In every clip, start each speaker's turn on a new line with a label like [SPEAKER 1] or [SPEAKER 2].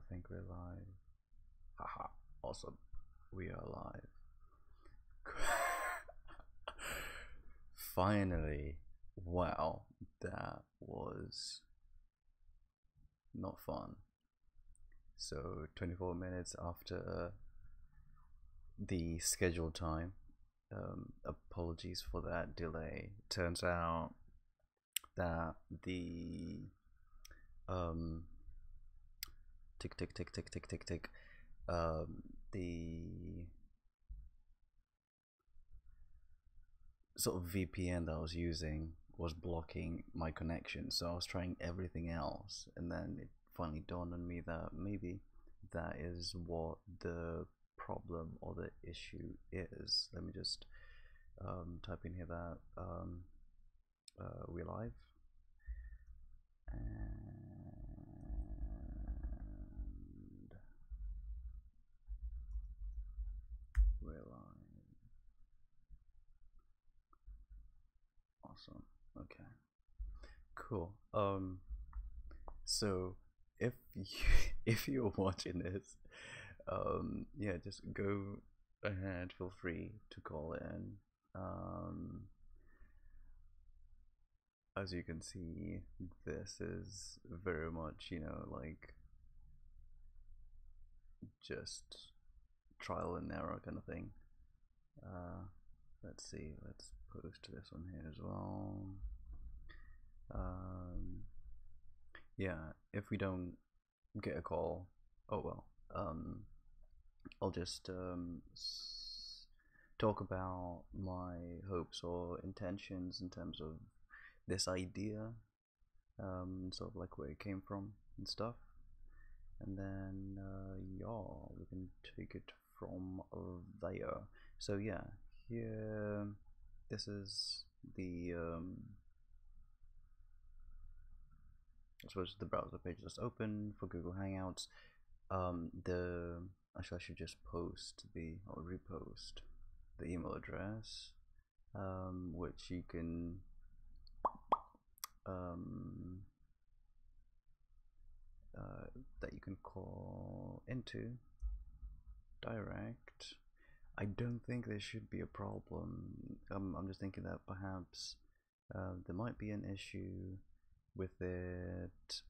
[SPEAKER 1] think we're live. Haha, awesome. We are live. Finally. Wow, that was not fun. So 24 minutes after the scheduled time. Apologies for that delay. Turns out that the tick tick tick tick tick tick tick the sort of VPN that I was using was blocking my connection, so I was trying everything else, and then it finally dawned on me that maybe that is what the problem or the issue is. Let me just type in here that we're live, and we're live. Awesome. Okay. Cool. So if you if you're watching this, yeah, just go ahead. Feel free to call in. As you can see, this is very much, like just trial and error kind of thing. Let's see. Let's post this on here as well. Yeah, if we don't get a call, oh well. I'll just talk about my hopes or intentions in terms of this idea, sort of like where it came from and stuff, and then yeah, we can take it from there. So yeah, here, this is the I suppose the browser page just open for Google Hangouts. Actually, I should just post or repost the email address, which you can that you can call into direct. I don't think there should be a problem. I'm just thinking that perhaps there might be an issue with it.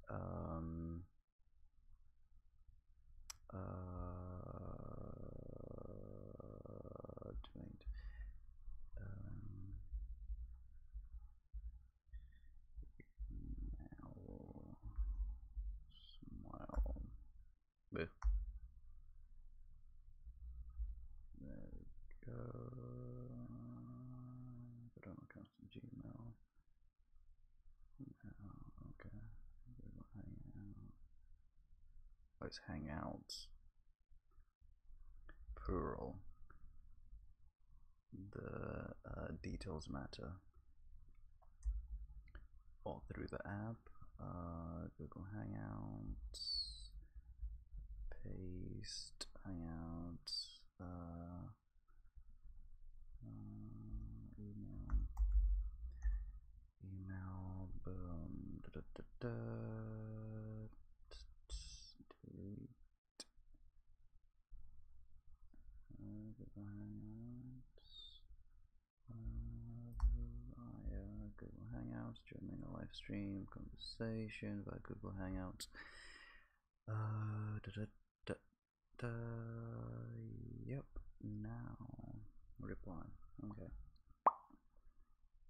[SPEAKER 1] Smile. There we go. Put on account to Gmail. Okay. Oh, it's Hangouts. Plural. The details matter. Or through the app. Google Hangouts. Paste Hangouts. Email. Boom. Delete. Google Hangouts. Via Google Hangouts, joining a live stream conversation via Google Hangouts. Yep, now reply. Okay,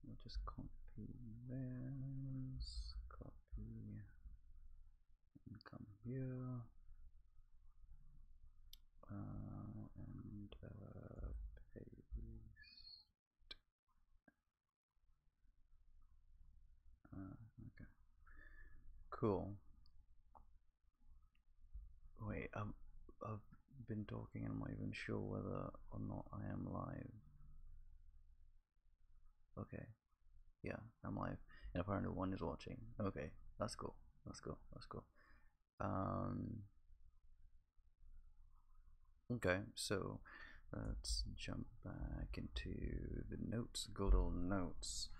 [SPEAKER 1] we'll just copy this, copy, and come here, and paste. Okay, cool. Wait, I've been talking and I'm not even sure whether or not I am live. Okay, yeah, I'm live, and apparently one is watching. Okay, that's cool. That's cool. That's cool. Okay, so let's jump back into the notes, good old notes.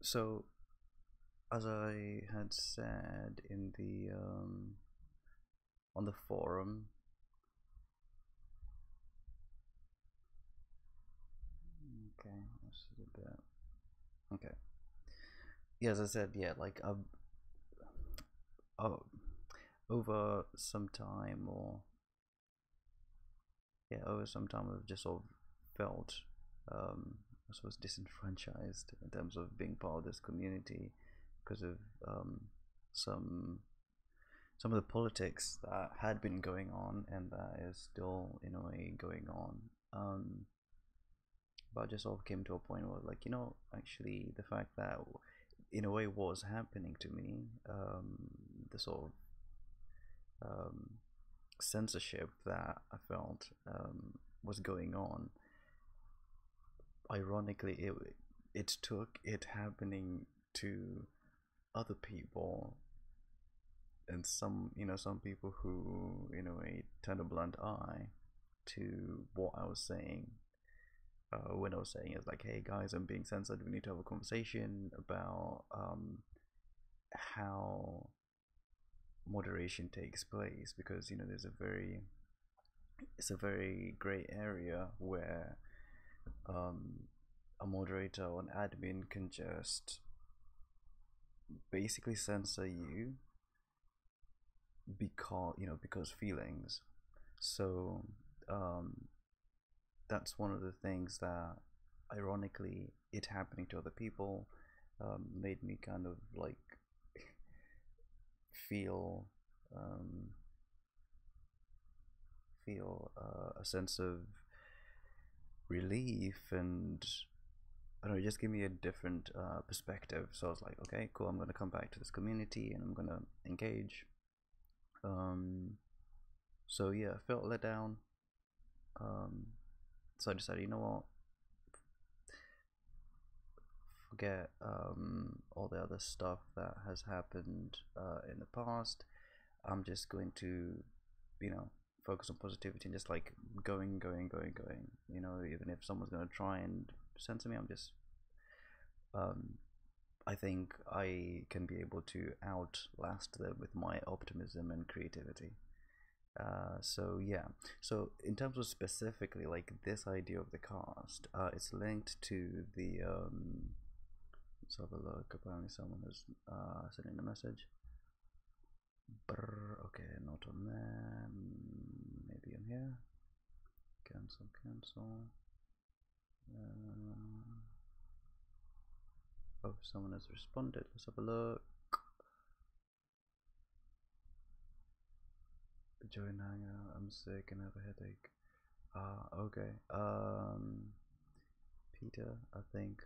[SPEAKER 1] So as I had said in the on the forum, okay, this is a bit okay. Yeah, as I said, yeah, like uh, over some time, or yeah, over some time, I've just sort of felt, I suppose, disenfranchised in terms of being part of this community because of some some of the politics that had been going on and that is still in a way going on. But I just sort of came to a point where, like, actually, the fact that in a way what was happening to me, the sort of censorship that I felt was going on, ironically, it took it happening to other people, and some people who in a way turned a blunt eye to what I was saying. When I was saying it's like, hey guys, I'm being censored. We need to have a conversation about how moderation takes place, because it's a very gray area where a moderator or an admin can just basically censor you because feelings. So that's one of the things that, ironically, it happening to other people made me kind of like feel a sense of relief, and I don't know, just give me a different perspective. So I was like, okay, cool, I'm gonna come back to this community and I'm gonna engage. So yeah, I felt let down. So I decided, you know what, forget all the other stuff that has happened in the past. I'm just going to, focus on positivity and just like going. Even if someone's gonna try and censor me, I think I can be able to outlast them with my optimism and creativity. So yeah. So in terms of specifically like this idea of the cast, it's linked to the. Let's have a look. Apparently, someone has sent in a message. Okay, not on there. Maybe on here. Cancel. Oh, someone has responded. Let's have a look. Join hangout. I'm sick and have a headache. Okay. Peter, I think,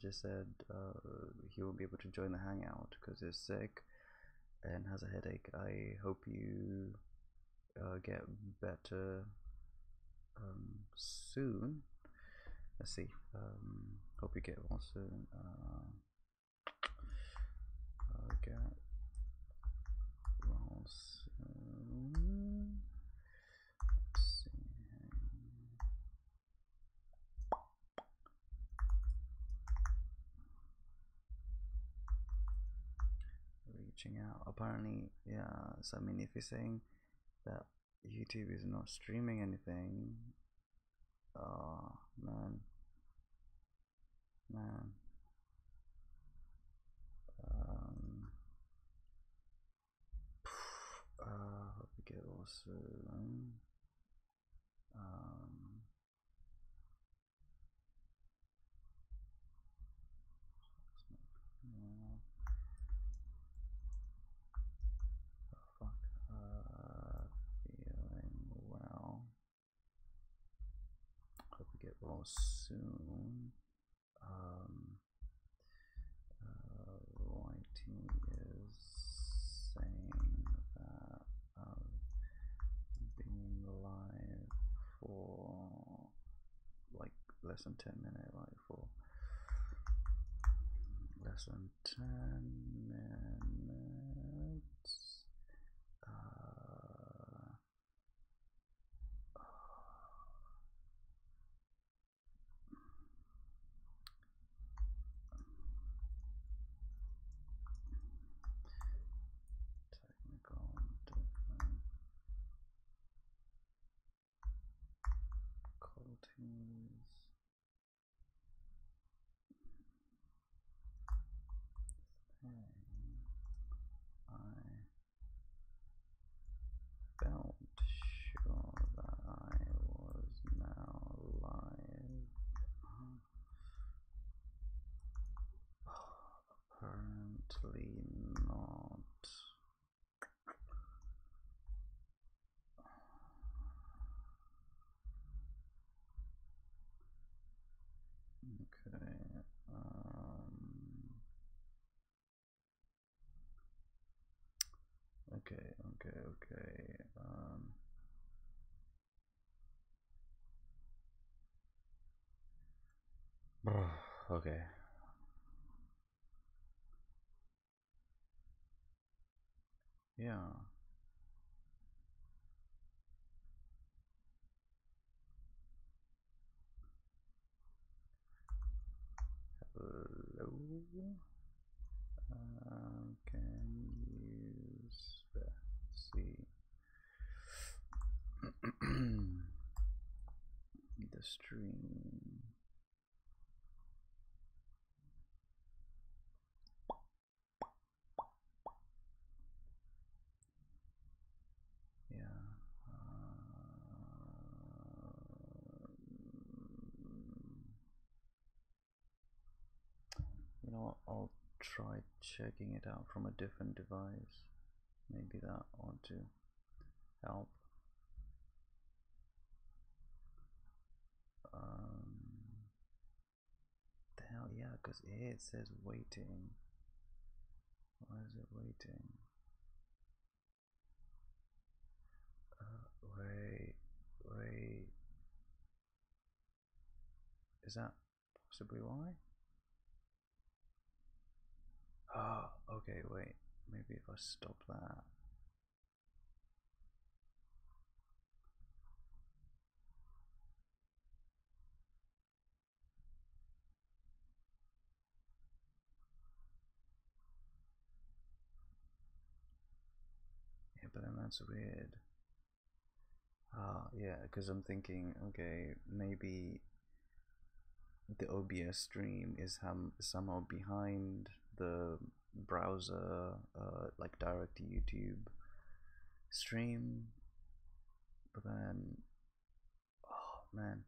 [SPEAKER 1] just said he won't be able to join the hangout because he's sick and has a headache. I hope you get better soon. Let's see. Hope you get well soon. Get well soon. Let's see. Reaching out. Apparently, yeah. So I mean, if you're saying that YouTube is not streaming anything, man. Hope you get well soon. Fuck. Feeling well. Hope you get well soon. Writing is saying that I've been live for like less than 10 minutes, like for less than 10 minutes. difficulties. I felt sure that I was now live. Apparently not. Okay. Okay. Okay. Yeah. Hello. Can you see the stream? Yeah. You know what? I'll try checking it out from a different device. Maybe that ought to help. The hell, yeah, because here it says waiting. Why is it waiting? Wait. Is that possibly why? Ah, okay, wait. Maybe if I stop that. Yeah, but then that's weird. Ah, yeah, because I'm thinking, okay, maybe the OBS stream is somehow behind the browser, like direct to YouTube stream. But then, oh man,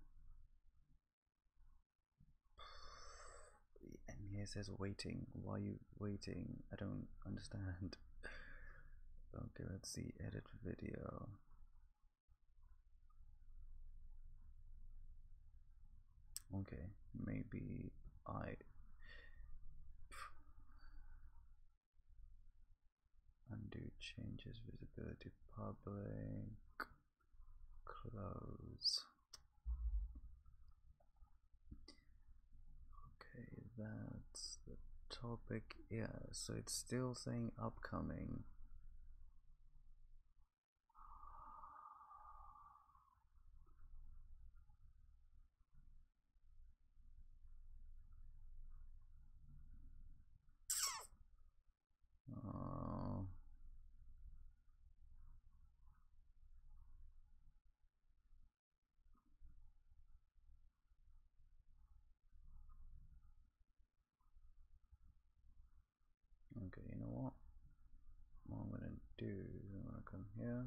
[SPEAKER 1] and here it says waiting. Why are you waiting? I don't understand. Okay, let's see, edit video. Okay, maybe I undo changes, visibility, public, close. Okay, that's the topic. Yeah, so it's still saying upcoming. Oh. Okay, you know what? What I'm gonna do is I'm gonna come here.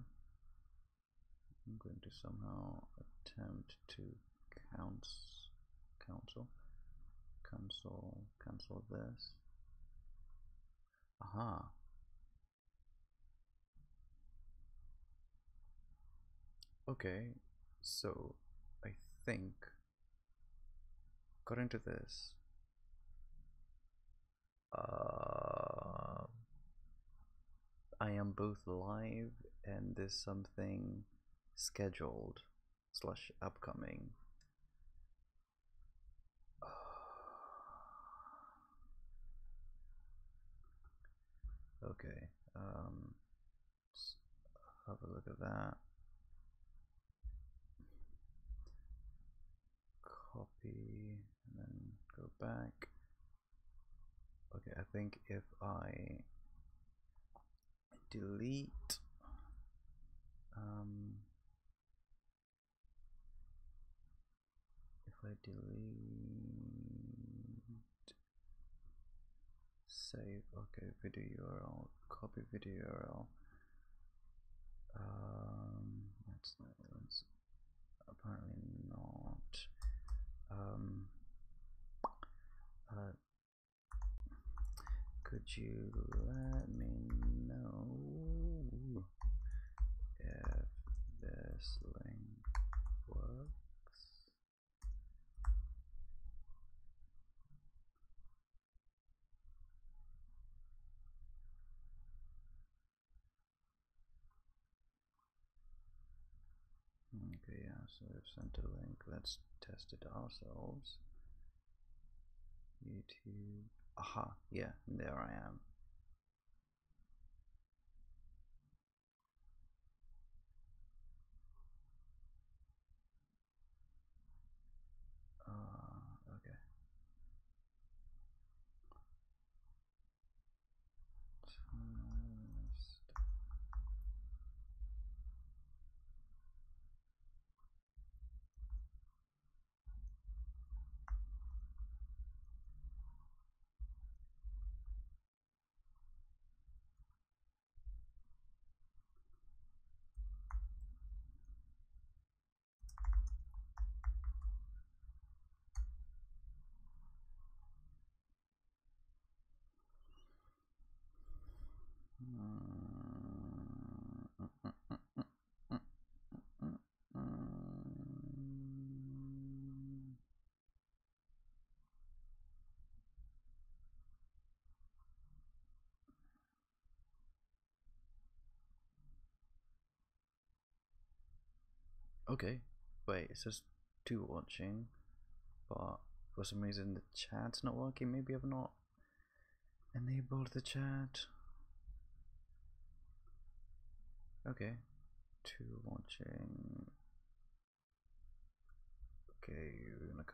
[SPEAKER 1] I'm going to somehow attempt to cancel this. Aha. Okay, so I think according to this, I am both live and there's something scheduled slash upcoming. Okay, let's have a look at that. Copy and then go back. Okay, I think if I delete delete, save. Okay, video URL, copy video URL. That's apparently not. Could you let me know if this link works? Okay, yeah, so we've sent a link. Let's test it ourselves. YouTube. Aha, yeah, there I am. Okay. Okay, wait, it says 2 watching, but for some reason the chat's not working. Maybe I've not enabled the chat. Okay, 2 watching. Okay, we're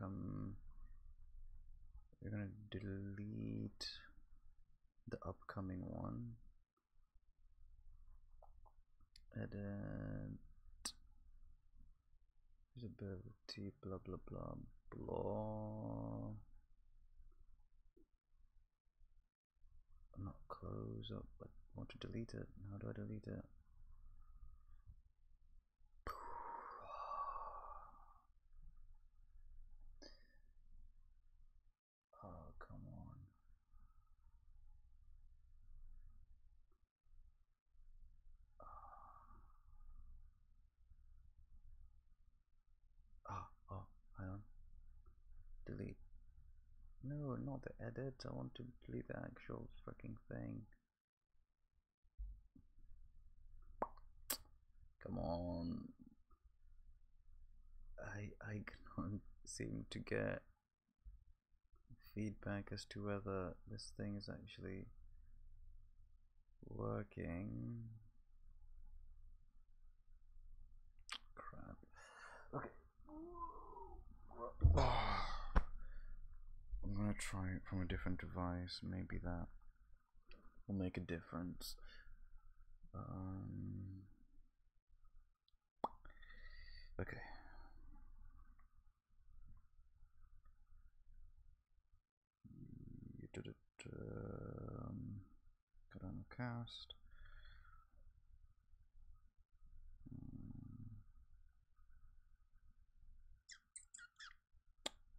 [SPEAKER 1] gonna delete the upcoming one. Edit usability, blah blah blah blah. Not close up, but I want to delete it. How do I delete it? Oh, come on. Oh, hang on. Delete. No, not the edit. I want to delete the actual freaking thing. Come on. I cannot seem to get feedback as to whether this thing is actually working. Crap. Okay. I'm gonna try it from a different device. Maybe that will make a difference. Okay. You did it. CARDANO Cast.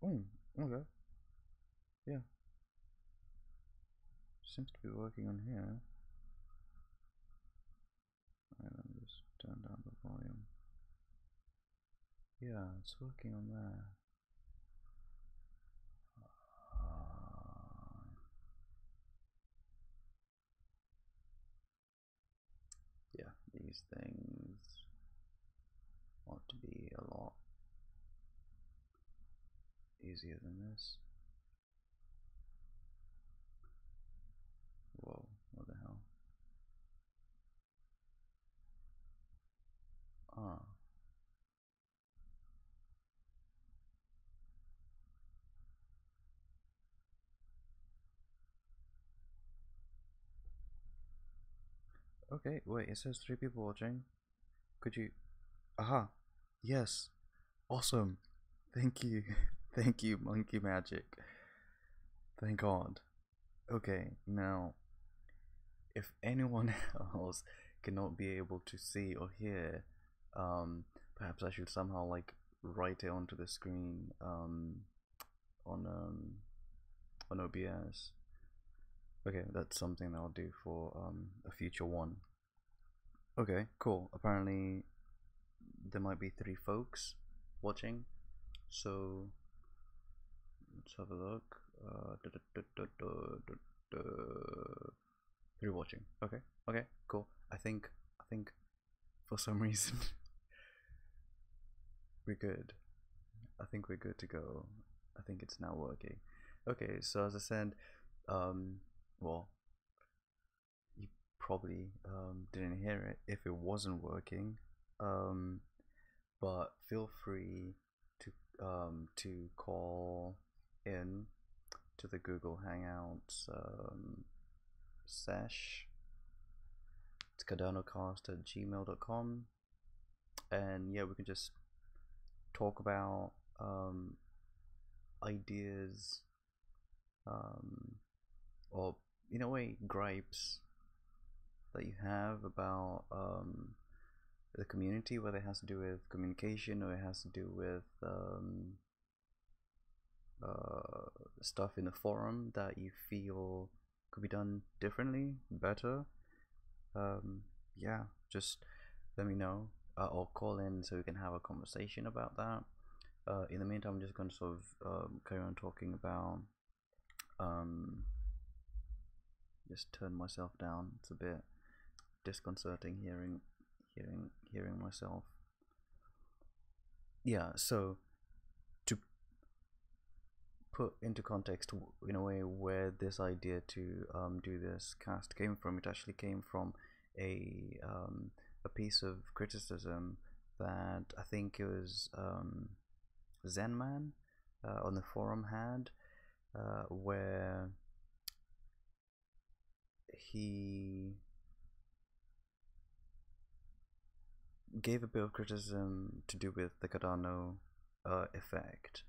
[SPEAKER 1] Oh, okay. Yeah. Seems to be working on here. Alright, let me just turn down the volume. Yeah, it's working on there. Yeah, these things ought to be a lot easier than this. Whoa, what the hell? Ah. Okay, wait, it says 3 people watching. Could you... Aha! Yes! Awesome! Thank you! Thank you, Monkey Magic. Thank God. Okay, now, if anyone else cannot be able to see or hear, perhaps I should somehow like write it onto the screen on um, on OBS. Okay, that's something that I'll do for a future one. Okay, cool. Apparently, there might be 3 folks watching, so let's have a look. 3 watching. Okay, okay, cool. I think for some reason we're good. I think we're good to go. I think it's now working. Okay, so as I said, um, well, you probably didn't hear it if it wasn't working, um, but feel free to call in to the Google Hangouts sesh. It's cardanocast@gmail.com, and yeah, we can just talk about ideas, um, or in a way gripes that you have about the community, whether it has to do with communication or it has to do with stuff in the forum that you feel could be done differently, better. Yeah, just let me know, or call in so we can have a conversation about that. In the meantime, I'm just going to sort of carry on talking about. Just turn myself down. It's a bit disconcerting hearing myself. Yeah, so to put into context in a way where this idea to do this cast came from, it actually came from a piece of criticism that I think it was Zenman on the forum had, where he gave a bit of criticism to do with the Cardano effect,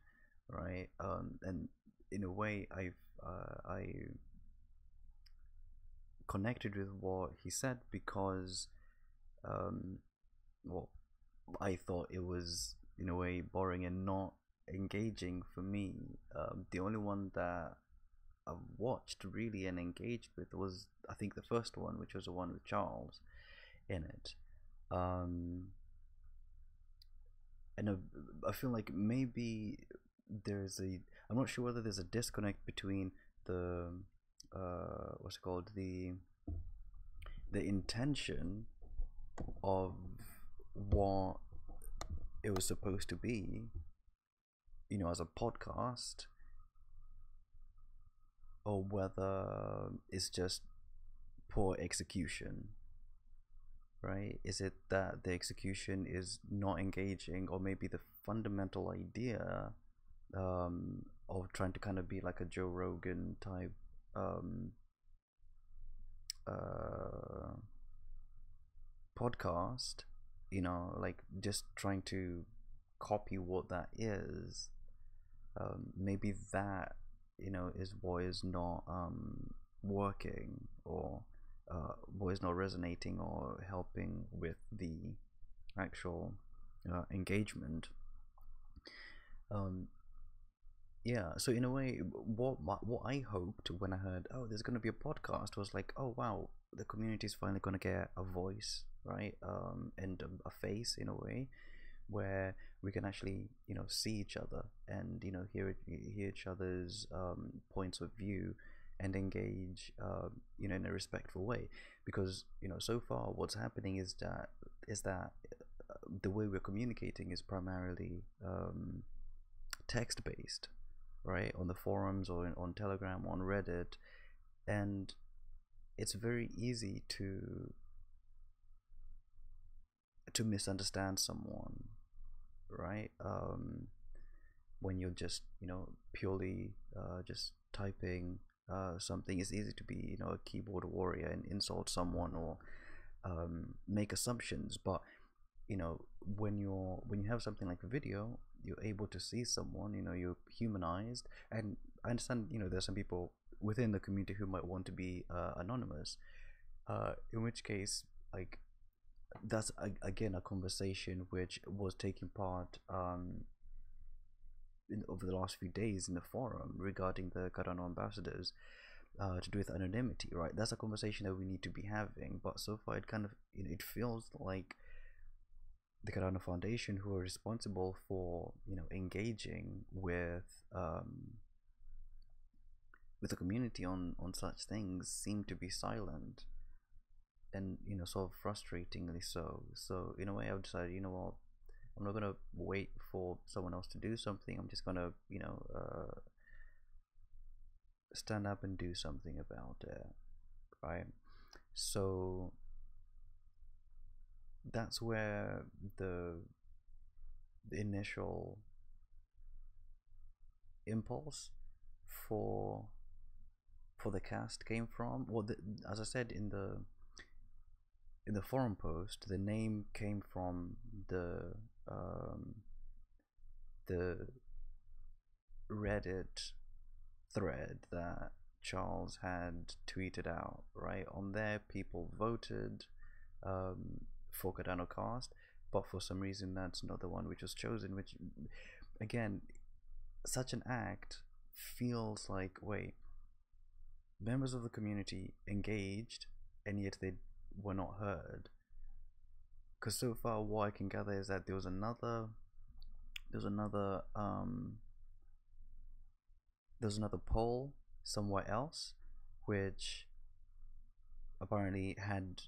[SPEAKER 1] right? And in a way, I connected with what he said because, well, I thought it was in a way boring and not engaging for me. The only one that I've watched really and engaged with was, I think, the first one, which was the one with Charles in it. And I feel like maybe there's a, I'm not sure whether there's a disconnect between the what's it called, the intention of what it was supposed to be, you know, as a podcast, or whether it's just poor execution, right? Is it that the execution is not engaging, or maybe the fundamental idea of trying to kind of be like a Joe Rogan type podcast, you know, like just trying to copy what that is. Maybe that, you know, is what is not working, or what is not resonating or helping with the actual engagement. Yeah, so in a way, what I hoped when I heard, oh, there's going to be a podcast, was like, oh wow, the community is finally going to get a voice, right? And a face in a way where we can actually, you know, see each other and, you know, hear each other's points of view, and engage, you know, in a respectful way. Because, you know, so far what's happening is that the way we're communicating is primarily text based, right, on the forums or on Telegram, on Reddit, and it's very easy to misunderstand someone, right? When you're just, you know, purely just typing something, it's easy to be, you know, a keyboard warrior and insult someone, or make assumptions. But, you know, when you have something like a video, you're able to see someone, you're humanized. And I understand, there's some people within the community who might want to be anonymous, in which case, like, that's again a conversation which was taking part over the last few days in the forum regarding the Cardano ambassadors, to do with anonymity, right? That's a conversation that we need to be having. But so far, it kind of, it feels like the Cardano Foundation, who are responsible for, engaging with the community on such things, seem to be silent, and sort of frustratingly so. So in a way, I've decided, what, I'm not gonna wait for someone else to do something. I'm just gonna stand up and do something about it, right? So that's where the initial impulse for the cast came from. Well, as I said in the forum post, the name came from the Reddit thread that Charles had tweeted out, right? On there, people voted for Cardano Cast, but for some reason that's not the one which was chosen, which, again, such an act feels like, wait, members of the community engaged and yet they were not heard. Because so far what I can gather is that there was another poll somewhere else which apparently had,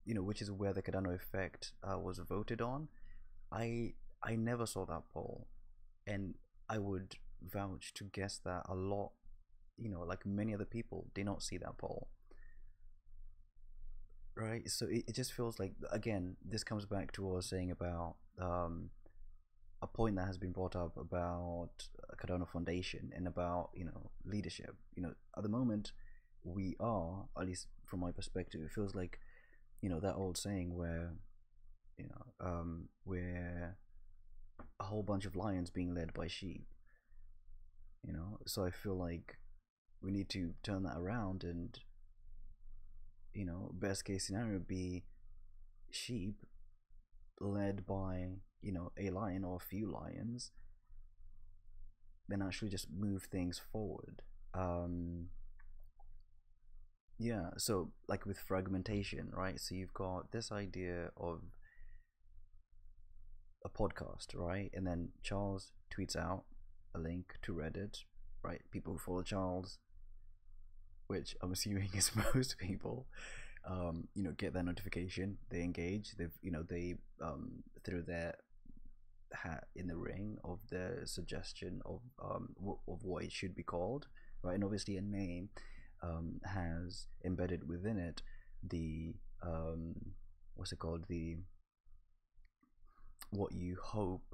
[SPEAKER 1] which is where the Cardano effect was voted on. I never saw that poll, and I would vouch to guess that a lot, like many other people, did not see that poll, right? So it just feels like, again, this comes back to what I was saying about a point that has been brought up about Cardano Foundation and about leadership. At the moment, we are, at least from my perspective, it feels like that old saying where we're a whole bunch of lions being led by sheep. So I feel like we need to turn that around and best case scenario be sheep led by a lion or a few lions, then actually just move things forward. Yeah, so like with fragmentation, right? So you've got this idea of a podcast, right? And then Charles tweets out a link to Reddit, right? People who follow Charles, which I'm assuming is most people, get that notification, they engage, they throw their hat in the ring of the suggestion of what it should be called, right? And obviously a name has embedded within it the what's it called, the what you hope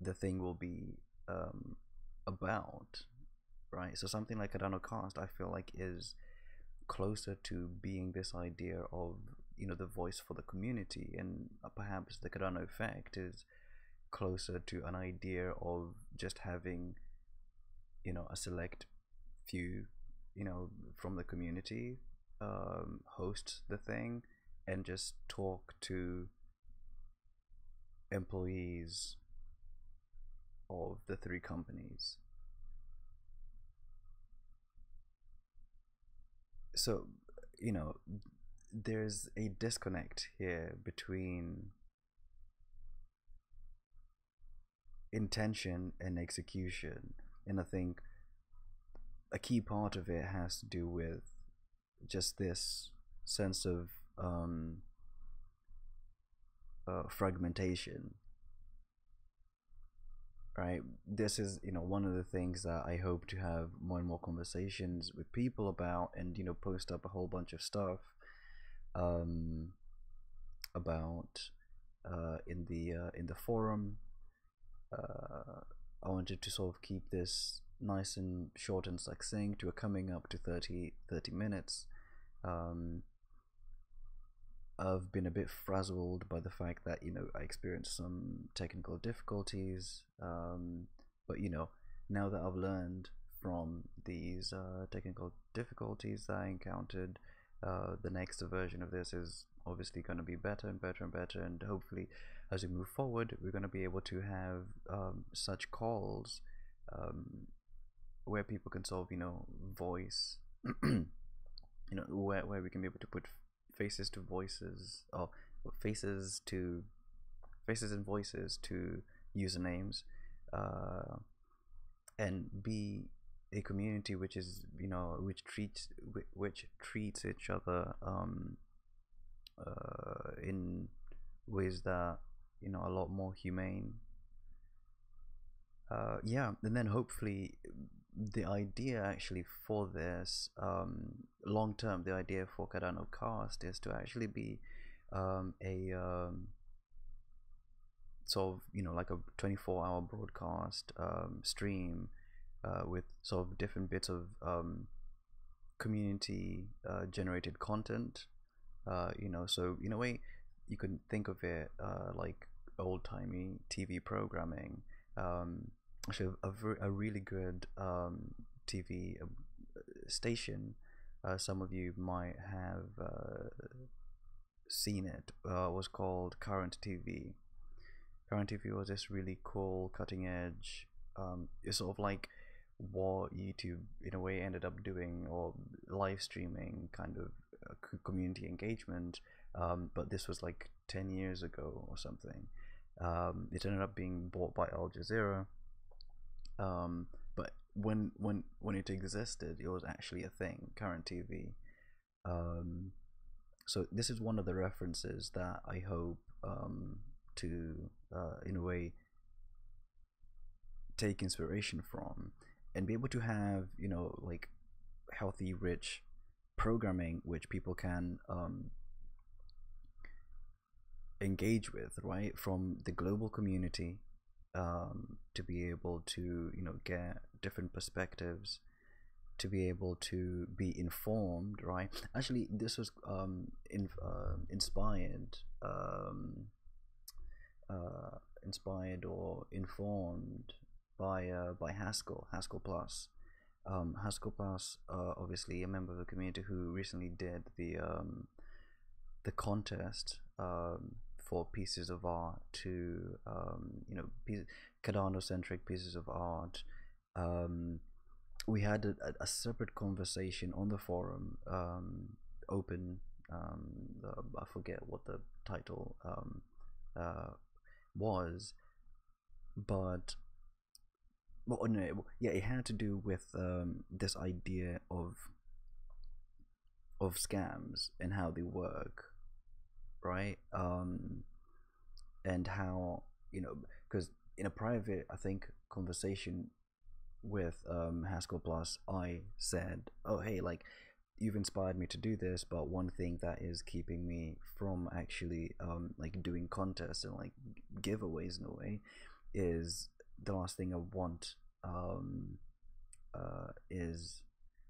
[SPEAKER 1] the thing will be about, right? So something like Cardano Cast, I feel like, is closer to being this idea of the voice for the community, and perhaps the Cardano effect is closer to an idea of just having a select few from the community host the thing and just talk to employees of the three companies. So there's a disconnect here between intention and execution, and I think a key part of it has to do with just this sense of fragmentation, right? This is one of the things that I hope to have more and more conversations with people about, and post up a whole bunch of stuff about in the forum. I wanted to sort of keep this nice and short and succinct. We're coming up to 30 minutes. I've been a bit frazzled by the fact that I experienced some technical difficulties. But now that I've learned from these technical difficulties that I encountered, the next version of this is obviously going to be better and better and better, and hopefully, as we move forward, we're going to be able to have such calls um, where people can sort of voice where we can be able to put faces to voices, or faces to faces and voices to usernames, uh, and be a community which is which treats each other in ways that a lot more humane. Yeah, and then hopefully the idea actually for this, long term, the idea for Cardano Cast is to actually be a sort of like a 24-hour broadcast stream with sort of different bits of community generated content. So in a way you can think of it like old-timey TV programming. Actually, a really good TV station. Some of you might have seen it. Was called Current TV. Current TV was this really cool, cutting edge. It's sort of like what YouTube in a way ended up doing, or live streaming kind of community engagement. But this was like 10 years ago or something. It ended up being bought by Al Jazeera. But when it existed, it was actually a thing, Current TV. So this is one of the references that I hope to in a way take inspiration from, and be able to have like healthy, rich programming which people can engage with, right, from the global community, to be able to get different perspectives, to be able to be informed, right? Actually, this was inspired or informed by Haskell Plus. Haskell Plus, obviously a member of the community who recently did the contest for pieces of art to Cardano centric pieces of art. We had a separate conversation on the forum, open. I forget what the title was, but well, no, yeah, it had to do with this idea of scams and how they work, right? And how because in a private, I think, conversation with Haskell Plus, I said, "Oh, hey, like, you've inspired me to do this, but one thing that is keeping me from actually like doing contests and like giveaways in a way is the last thing I want is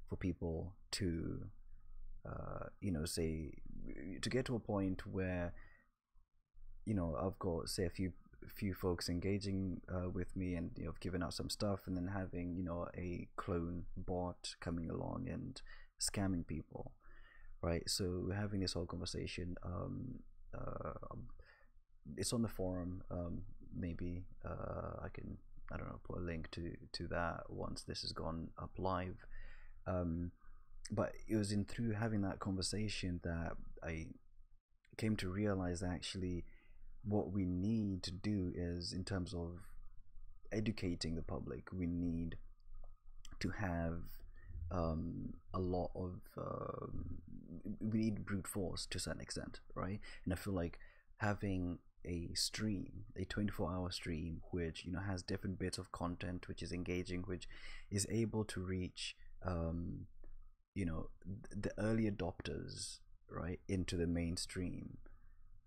[SPEAKER 1] for people to say, to get to a point where I've got, say, a few folks engaging with me, and I've given out some stuff, and then having a clone bot coming along and scamming people, right? So we're having this whole conversation. It's on the forum. Maybe I can, I don't know, put a link to that once this has gone up live. But it was through having that conversation that I came to realize that actually what we need to do is, in terms of educating the public, we need to have a lot of we need brute force to a certain extent, right? And I feel like having a stream, a 24-hour stream, which has different bits of content, which is engaging, which is able to reach the early adopters, right, into the mainstream,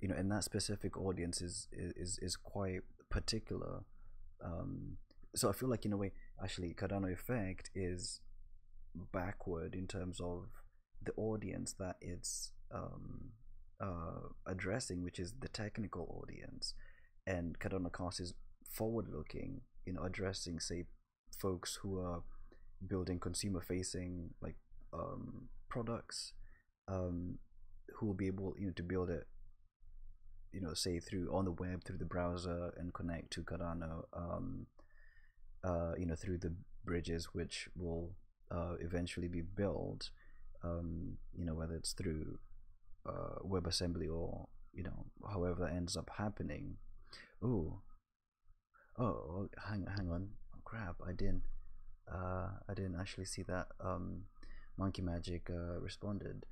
[SPEAKER 1] and that specific audience is quite particular. So I feel like, in a way, actually Cardano Effect is backward in terms of the audience that it's addressing, which is the technical audience, and Cardano Cast is forward looking, addressing, say, folks who are building consumer facing like products, um, who will be able to build it, say through on the web through the browser and connect to Cardano, through the bridges which will eventually be built, whether it's through WebAssembly or however that ends up happening. Oh, oh, hang on. Oh, crap! I didn't actually see that. Monkey Magic responded.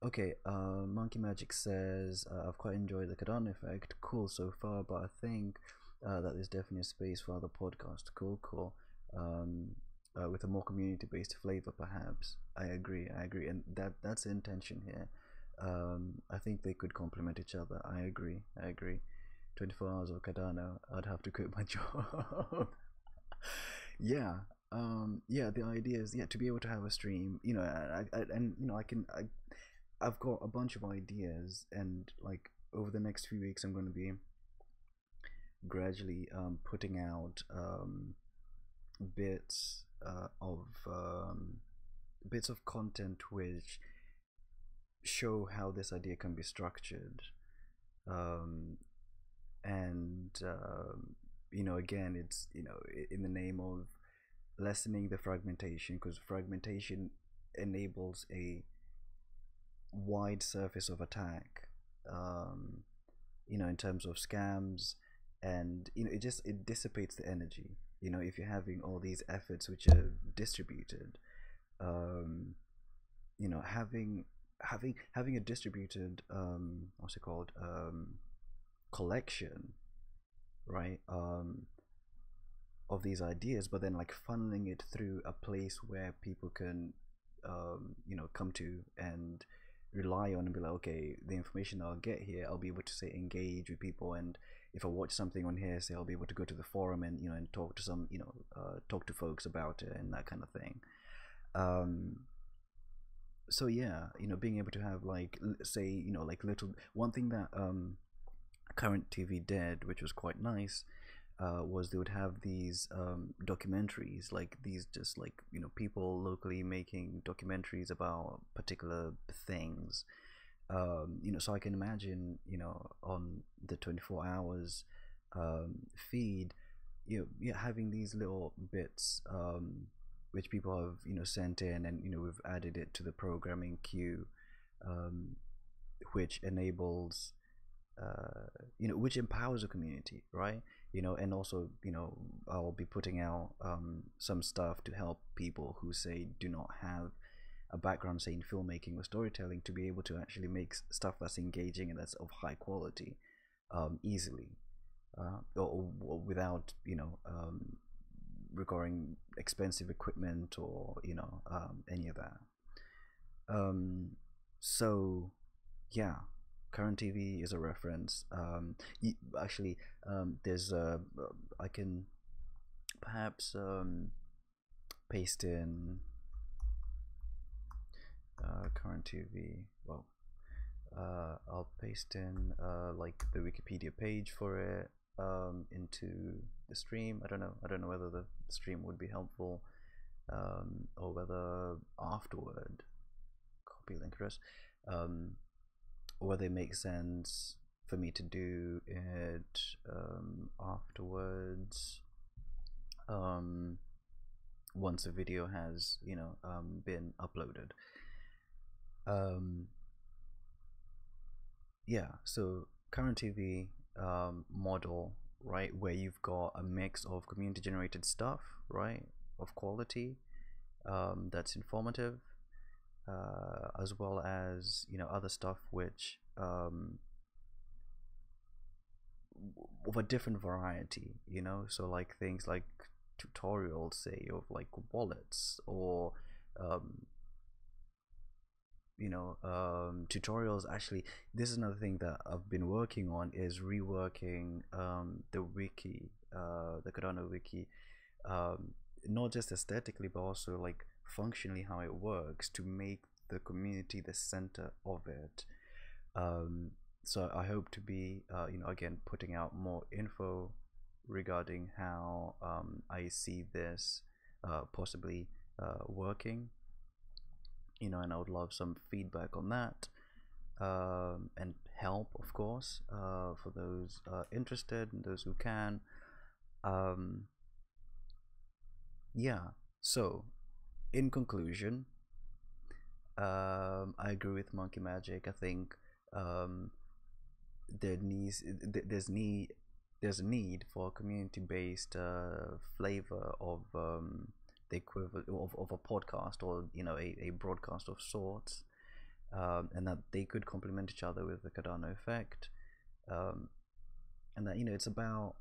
[SPEAKER 1] Okay, Monkey Magic says, I've quite enjoyed the Cardano effect. Cool so far, but I think that there's definitely a space for other podcasts. Cool, cool. Um, with a more community-based flavor, perhaps. I agree, and that's the intention here. I think they could complement each other. I agree. 24 hours of Cardano, I'd have to quit my job. Yeah, yeah, the idea is, yeah, to be able to have a stream, and I've got a bunch of ideas, and like over the next few weeks I'm going to be gradually putting out bits bits of content which show how this idea can be structured, um, and again, it's in the name of lessening the fragmentation, because fragmentation enables a wide surface of attack, um, in terms of scams, and it dissipates the energy. If you're having all these efforts which are distributed, um, having a distributed, what's it called, collection, right, of these ideas, but then like funneling it through a place where people can come to and rely on and be like, okay, the information that I'll get here, I'll be able to say engage with people, and if I watch something on here, say, I'll be able to go to the forum and and talk to some talk to folks about it and that kind of thing. um so yeah, being able to have like say like little one thing that Current TV did, which was quite nice, was they would have these documentaries, like these just like people locally making documentaries about particular things. So I can imagine on the 24 hours feed, yeah, having these little bits which people have sent in, and we've added it to the programming queue, um, which enables which empowers the community, right? And also I'll be putting out some stuff to help people who say do not have a background, say, in filmmaking or storytelling, to be able to actually make stuff that's engaging and that's of high quality, easily, or without requiring expensive equipment or any of that. um, so yeah, Current TV is a reference. Actually, there's I can perhaps paste in Current TV. Well, I'll paste in like the Wikipedia page for it into the stream. I don't know whether the stream would be helpful, or whether afterward, copy link address, or whether it makes sense for me to do it afterwards, once a video has been uploaded. Yeah, so Current TV model, right, where you've got a mix of community generated stuff, right, of quality, that's informative, as well as other stuff which of a different variety, so like things like tutorials, say, of like wallets, or um, tutorials. Actually, this is another thing that I've been working on, is reworking the wiki, the Cardano wiki, not just aesthetically but also like functionally how it works, to make the community the center of it. Um, so I hope to be, again, putting out more info regarding how I see this possibly working, and I would love some feedback on that, and help, of course, for those interested and those who can. Um, yeah, so in conclusion, I agree with Monkey Magic. I think um, there needs there's need there's a need for a community-based flavor of the equivalent of a podcast, or a broadcast of sorts, and that they could complement each other with the Cardano effect, um, and that it's about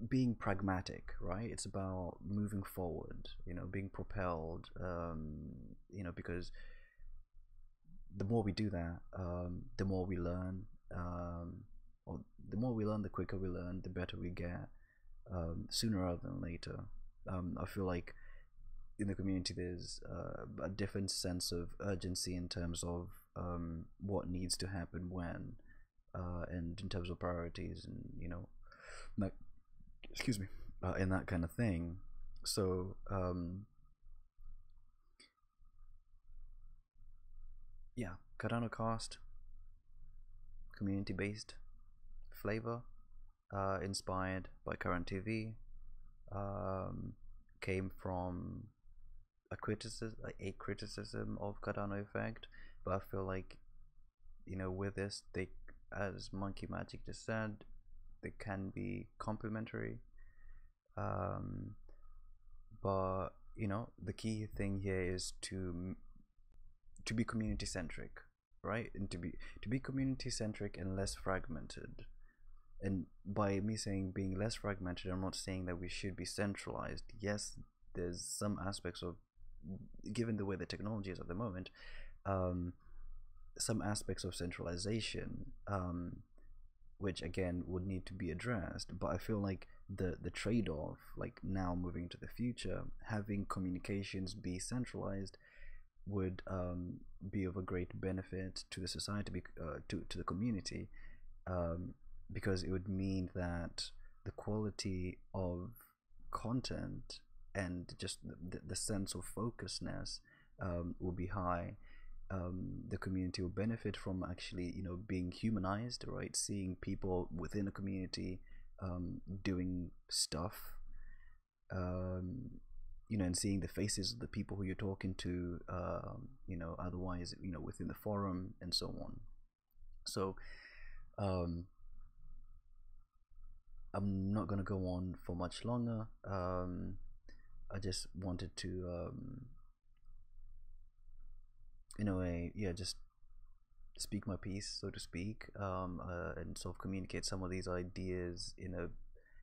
[SPEAKER 1] being pragmatic, right? It's about moving forward, being propelled, because the more we do that, the more we learn, or the more we learn, the quicker we learn, the better we get, sooner rather than later. I feel like in the community there's a different sense of urgency in terms of what needs to happen when, and in terms of priorities, and that, excuse me, and that kind of thing. So yeah, Cardano Cast, community based flavor, inspired by current TV, um, came from a criticism of Cardano effect, but I feel like with this, they, as Monkey Magic just said, they can be complementary, um, but the key thing here is to be community centric, right? And to be community centric and less fragmented. And by me saying being less fragmented, I'm not saying that we should be centralized. Yes, there's some aspects of, given the way the technology is at the moment, um, some aspects of centralization, which again would need to be addressed. But I feel like the trade-off, like now moving to the future, having communications be centralized would be of a great benefit to the society, to the community, um, because it would mean that the quality of content and just the sense of focusedness will be high. The community will benefit from actually being humanized, right? Seeing people within a community doing stuff, um, and seeing the faces of the people who you're talking to, otherwise, within the forum and so on. So um, I'm not gonna go on for much longer. I just wanted to, in a way, yeah, just speak my piece, so to speak, and sort of communicate some of these ideas in a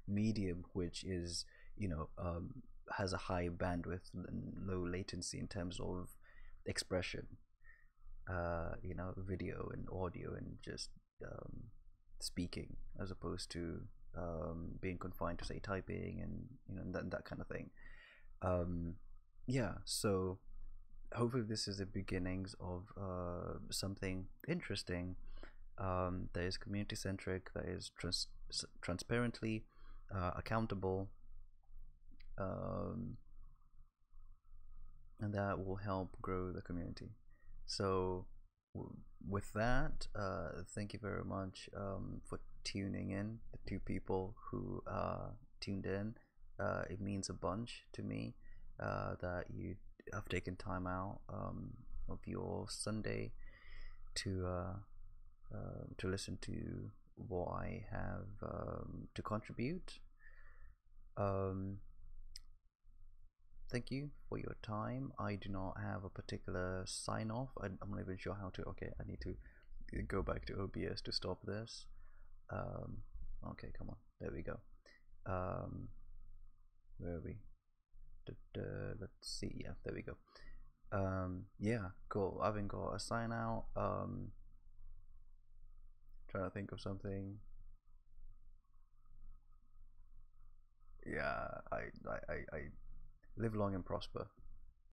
[SPEAKER 1] medium which is, has a high bandwidth and low latency in terms of expression, video and audio, and just speaking, as opposed to being confined to, say, typing and that kind of thing. Yeah, so hopefully this is the beginnings of something interesting, that is community centric, that is transparently accountable, um, and that will help grow the community. So with that, thank you very much for tuning in, the two people who tuned in. It means a bunch to me that you have taken time out of your Sunday to listen to what I have to contribute. Thank you for your time. I do not have a particular sign off. I'm not even sure how to. Okay, I need to go back to OBS to stop this. Okay, come on. There we go. Where are we? Let's see. Yeah, there we go. Yeah, cool. I haven't got a sign out. Trying to think of something. Yeah, I live long and prosper.